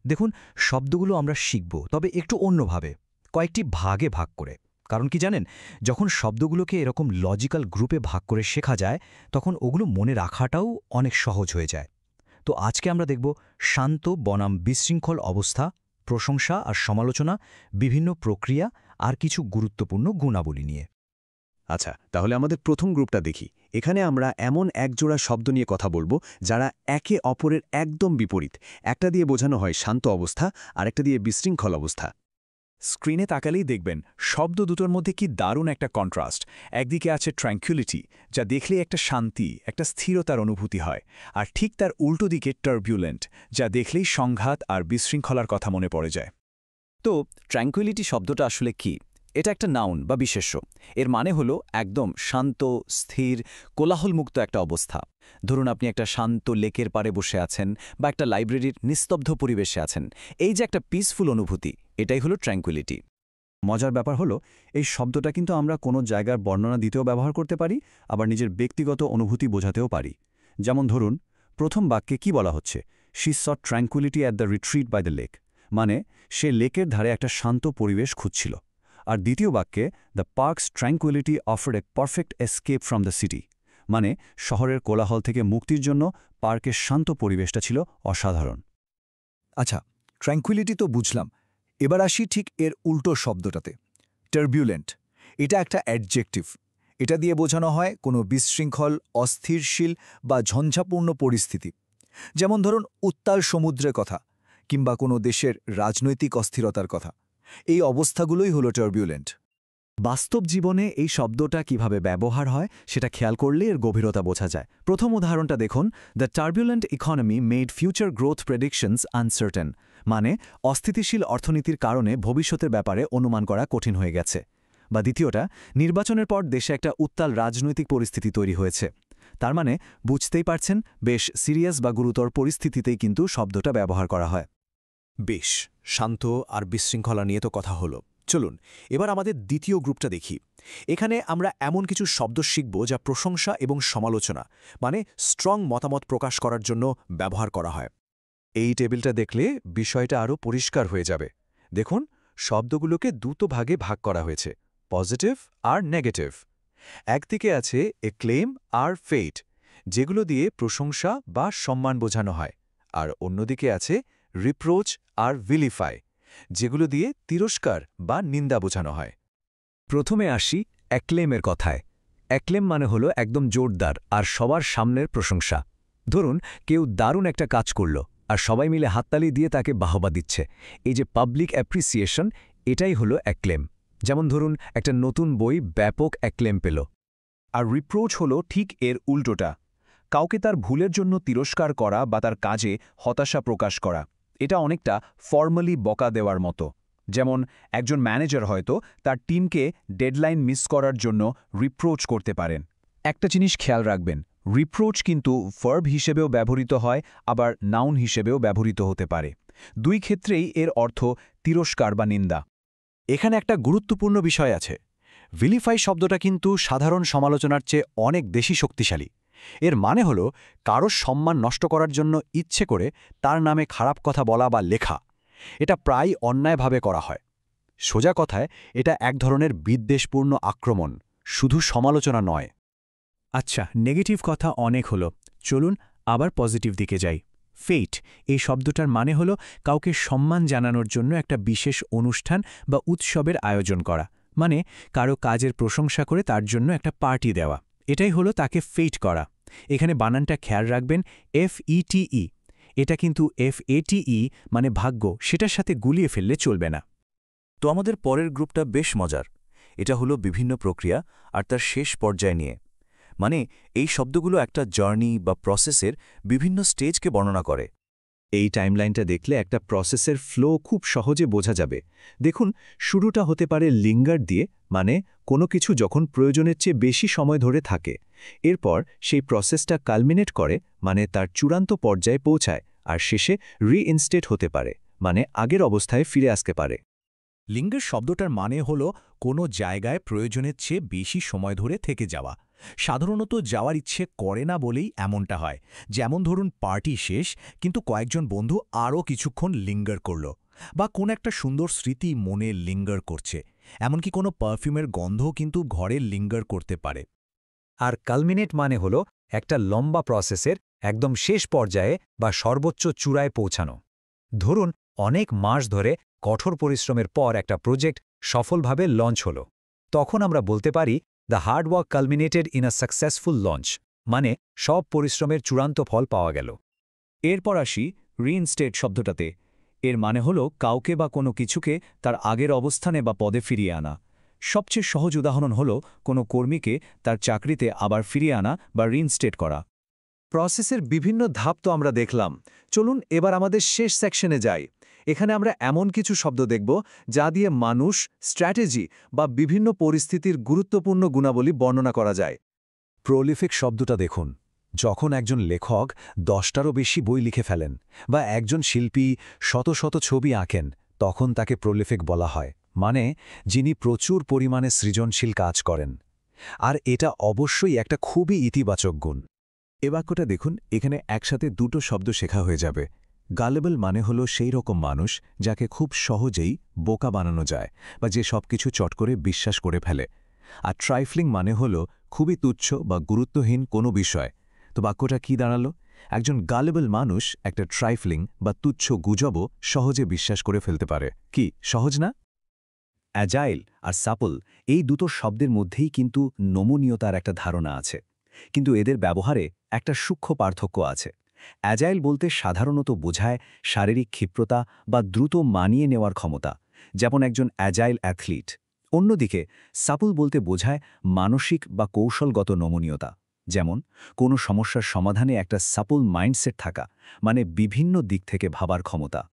দেখুন, শব্দগুলো আমরা শিখব, তবে একটু অন্যভাবে, কয়েকটি ভাগে ভাগ করে। কারণ কি জানেন, যখন শব্দগুলোকে এরকম লজিক্যাল গ্রুপে ভাগ করে শেখা যায়, তখন ওগুলো মনে রাখাটাও অনেক সহজ হয়ে যায়। তো আজকে আমরা দেখব শান্ত বনাম বিশৃঙ্খল অবস্থা, প্রশংসা আর সমালোচনা, বিভিন্ন প্রক্রিয়া আর কিছু গুরুত্বপূর্ণ গুণাবলী নিয়ে। আচ্ছা, তাহলে আমাদের প্রথম গ্রুপটা দেখি। এখানে আমরা এমন একজোড়া শব্দ নিয়ে কথা বলবো যারা একে অপরের একদম বিপরীত। একটা দিয়ে বোঝানো হয় শান্ত অবস্থা, আরেকটা দিয়ে বিশৃঙ্খল অবস্থা। স্ক্রিনে তাকালেই দেখবেন শব্দ দুটোর মধ্যে কি দারুণ একটা কন্ট্রাস্ট। একদিকে আছে ট্র্যাঙ্কুইলিটি, যা দেখলেই একটা শান্তি, একটা স্থিরতার অনুভূতি হয়, আর ঠিক তার উল্টো দিকে টার্বিউলেন্ট, যা দেখলেই সংঘাত আর বিশৃঙ্খলার কথা মনে পড়ে যায়। তো ট্র্যাঙ্কুইলিটি শব্দটা আসলে কি? এটা একটা নাউন বা বিশেষ্য। এর মানে হলো একদম শান্ত, স্থির, কোলাহলমুক্ত একটা অবস্থা। ধরুন আপনি একটা শান্ত লেকের পাড়ে বসে আছেন বা একটা লাইব্রেরির নিস্তব্ধ পরিবেশে আছেন। এই যে একটা পিসফুল অনুভূতি, এটাই হলো ট্র্যাঙ্কুইলিটি। মজার ব্যাপার হলো, এই শব্দটা কিন্তু আমরা কোনো জায়গার বর্ণনা দিতেও ব্যবহার করতে পারি, আবার নিজের ব্যক্তিগত অনুভূতি বোঝাতেও পারি। যেমন ধরুন, প্রথম বাক্যে কি বলা হচ্ছে? She sought tranquillity at the retreat by the lake, মানে সে লেকের ধারে একটা শান্ত পরিবেশ খুঁজছিল। আর দ্বিতীয় বাক্যে the park's tranquillity offered a perfect escape from the city, মানে শহরের কোলাহল থেকে মুক্তির জন্য পার্কের শান্ত পরিবেশটা ছিল অসাধারণ। আচ্ছা, ট্র্যাঙ্কুইলিটি তো বুঝলাম। এবার আসি ঠিক এর উল্টো শব্দটাতে, টার্বিউলেন্ট। এটা একটা অ্যাডজেক্টিভ। এটা দিয়ে বোঝানো হয় কোনো বিশৃঙ্খল, অস্থিরশীল বা ঝঞ্ঝাপূর্ণ পরিস্থিতি। যেমন ধরুন উত্তাল সমুদ্রের কথা, কিংবা কোনো দেশের রাজনৈতিক অস্থিরতার কথা। এই অবস্থাগুলোই হলো টার্বিউলেন্ট। বাস্তব জীবনে এই শব্দটা কিভাবে ব্যবহার হয় সেটা খেয়াল করলে এর গভীরতা বোঝা যায়। প্রথম উদাহরণটা দেখুন, the turbulent economy made future growth predictions uncertain, মানে অস্থিতিশীল অর্থনীতির কারণে ভবিষ্যতের ব্যাপারে অনুমান করা কঠিন হয়ে গেছে। বা দ্বিতীয়টা, নির্বাচনের পর দেশে একটা উত্তাল রাজনৈতিক পরিস্থিতি তৈরি হয়েছে। তার মানে বুঝতেই পারছেন, বেশ সিরিয়াস বা গুরুতর পরিস্থিতিতেই কিন্তু শব্দটা ব্যবহার করা হয়। বেশ, শান্ত আর বিশৃঙ্খলা নিয়ে তো কথা হলো। চলুন এবার আমাদের দ্বিতীয় গ্রুপটা দেখি। এখানে আমরা এমন কিছু শব্দ শিখব যা প্রশংসা এবং সমালোচনা, মানে স্ট্রং মতামত প্রকাশ করার জন্য ব্যবহার করা হয়। এই টেবিলটা দেখলে বিষয়টা আরও পরিষ্কার হয়ে যাবে। দেখুন, শব্দগুলোকে দুটো ভাগে ভাগ করা হয়েছে, পজিটিভ আর নেগেটিভ। একদিকে আছে এক্লেম আর ফেট, যেগুলো দিয়ে প্রশংসা বা সম্মান বোঝানো হয়, আর অন্যদিকে আছে রিপ্রোচ আর ভিলিফাই, যেগুলো দিয়ে তিরস্কার বা নিন্দা বোঝানো হয়। প্রথমে আসি অ্যাক্লেমের কথায়। অ্যাক্লেম মানে হলো একদম জোরদার আর সবার সামনের প্রশংসা। ধরুন কেউ দারুণ একটা কাজ করল আর সবাই মিলে হাততালি দিয়ে তাকে বাহবা দিচ্ছে। এই যে পাবলিক অ্যাপ্রিসিয়েশন, এটাই হলো অ্যাক্লেম। যেমন ধরুন একটা নতুন বই ব্যাপক অ্যাক্লেম পেল। আর রিপ্রোচ হলো ঠিক এর উল্টোটা, কাউকে তার ভুলের জন্য তিরস্কার করা বা তার কাজে হতাশা প্রকাশ করা। এটা অনেকটা ফর্মালি বকা দেওয়ার মতো। যেমন একজন ম্যানেজার হয়তো তার টিমকে ডেডলাইন মিস করার জন্য রিপ্রোচ করতে পারেন। একটা জিনিস খেয়াল রাখবেন, রিপ্রোচ কিন্তু ভার্ব হিসেবেও ব্যবহৃত হয়, আবার নাউন হিসেবেও ব্যবহৃত হতে পারে। দুই ক্ষেত্রেই এর অর্থ তিরস্কার বা নিন্দা। এখানে একটা গুরুত্বপূর্ণ বিষয় আছে। ভিলিফাই শব্দটা কিন্তু সাধারণ সমালোচনার চেয়ে অনেক বেশি শক্তিশালী। এর মানে হলো কারো সম্মান নষ্ট করার জন্য ইচ্ছে করে তার নামে খারাপ কথা বলা বা লেখা। এটা প্রায় অন্যায়ভাবে করা হয়। সোজা কথায় এটা এক ধরনের বিদ্বেষপূর্ণ আক্রমণ, শুধু সমালোচনা নয়। আচ্ছা, নেগেটিভ কথা অনেক হলো, চলুন আবার পজিটিভ দিকে যাই। ফেট, এই শব্দটার মানে হলো কাউকে সম্মান জানানোর জন্য একটা বিশেষ অনুষ্ঠান বা উৎসবের আয়োজন করা, মানে কারো কাজের প্রশংসা করে তার জন্য একটা পার্টি দেওয়া। এটাই হলো তাকে ফেট করা। এখানে বানানটা খেয়াল রাখবেন, FETE। এটা কিন্তু FATE মানে ভাগ্য, সেটার সাথে গুলিয়ে ফেললে চলবে না। তো আমাদের পরের গ্রুপটা বেশ মজার। এটা হলো বিভিন্ন প্রক্রিয়া আর তার শেষ পর্যায় নিয়ে। মানে এই শব্দগুলো একটা জার্নি বা প্রসেসের বিভিন্ন স্টেজকে বর্ণনা করে। এই টাইমলাইনটা দেখলে একটা প্রসেসের ফ্লো খুব সহজে বোঝা যাবে। দেখুন, শুরুটা হতে পারে লিঙ্গার দিয়ে, মানে কোনো কিছু যখন প্রয়োজনের চেয়ে বেশি সময় ধরে থাকে। এরপর সেই প্রসেসটা কালমিনেট করে, মানে তার চূড়ান্ত পর্যায়ে পৌঁছায়, আর শেষে রিইনস্টেট হতে পারে, মানে আগের অবস্থায় ফিরে আসতে পারে। লিঙ্গার শব্দটার মানে হল কোনো জায়গায় প্রয়োজনের চেয়ে বেশি সময় ধরে থেকে যাওয়া। সাধারণত যাওয়ার ইচ্ছে করে না বলেই এমনটা হয়। যেমন ধরুন পার্টি শেষ, কিন্তু কয়েকজন বন্ধু আরও কিছুক্ষণ লিঙ্গার করল, বা কোন একটা সুন্দর স্মৃতি মনে লিঙ্গার করছে। এমনকি কোনো পারফিউমের গন্ধও কিন্তু ঘরে লিঙ্গার করতে পারে। আর কালমিনেট মানে হলো একটা লম্বা প্রসেসের একদম শেষ পর্যায়ে বা সর্বোচ্চ চূড়ায় পৌঁছানো। ধরুন অনেক মাস ধরে কঠোর পরিশ্রমের পর একটা প্রজেক্ট সফলভাবে লঞ্চ হলো। তখন আমরা বলতে পারি the hard work culminated in a successful launch, মানে সব পরিশ্রমের চূড়ান্ত ফল পাওয়া গেল। এরপর আসি রিইনস্টেট শব্দটাতে। এর মানে হলো কাউকে বা কোনো কিছুকে তার আগের অবস্থানে বা পদে ফিরিয়ে আনা। সবচেয়ে সহজ উদাহরণ হলো কোনো কর্মীকে তার চাকরিতে আবার ফিরিয়ে আনা বা রিইনস্টেট করা। প্রসেসের বিভিন্ন ধাপ তো আমরা দেখলাম। চলুন এবার আমাদের শেষ সেকশনে যাই। এখানে আমরা এমন কিছু শব্দ দেখব যা দিয়ে মানুষ, স্ট্র্যাটেজি বা বিভিন্ন পরিস্থিতির গুরুত্বপূর্ণ গুণাবলী বর্ণনা করা যায়। প্রলিফিক শব্দটা দেখুন। যখন একজন লেখক 10টারও বেশি বই লিখে ফেলেন বা একজন শিল্পী শত শত ছবি আঁকেন, তখন তাকে প্রলিফিক বলা হয়, মানে যিনি প্রচুর পরিমাণে সৃজনশীল কাজ করেন। আর এটা অবশ্যই একটা খুবই ইতিবাচক গুণ। এ বাক্যটা দেখুন, এখানে একসাথে দুটো শব্দ শেখা হয়ে যাবে। গালেবল মানে হলো সেই রকম মানুষ যাকে খুব সহজেই বোকা বানানো যায়, বা যে সবকিছু চট করে বিশ্বাস করে ফেলে। আর ট্রাইফলিং মানে হলো খুবই তুচ্ছ বা গুরুত্বহীন কোনো বিষয়। তো বাক্যটা কি দাঁড়ালো? একজন গালেবল মানুষ একটা ট্রাইফলিং বা তুচ্ছ গুজবও সহজে বিশ্বাস করে ফেলতে পারে। কি সহজ না? অ্যাজাইল আর সাপল, এই দুটো শব্দের মধ্যেই কিন্তু নমনীয়তার একটা ধারণা আছে। কিন্তু এদের ব্যবহারে একটা সূক্ষ্ম পার্থক্য আছে। অ্যাজাইল বলতে সাধারণত বোঝায় শারীরিক ক্ষিপ্রতা বা দ্রুত মানিয়ে নেওয়ার ক্ষমতা, যেমন একজন অ্যাজাইল অ্যাথলিট। অন্যদিকে সাপল বলতে বোঝায় মানসিক বা কৌশলগত নমনীয়তা, যেমন কোনো সমস্যার সমাধানে একটা সাপল মাইন্ডসেট থাকা, মানে বিভিন্ন দিক থেকে ভাবার ক্ষমতা।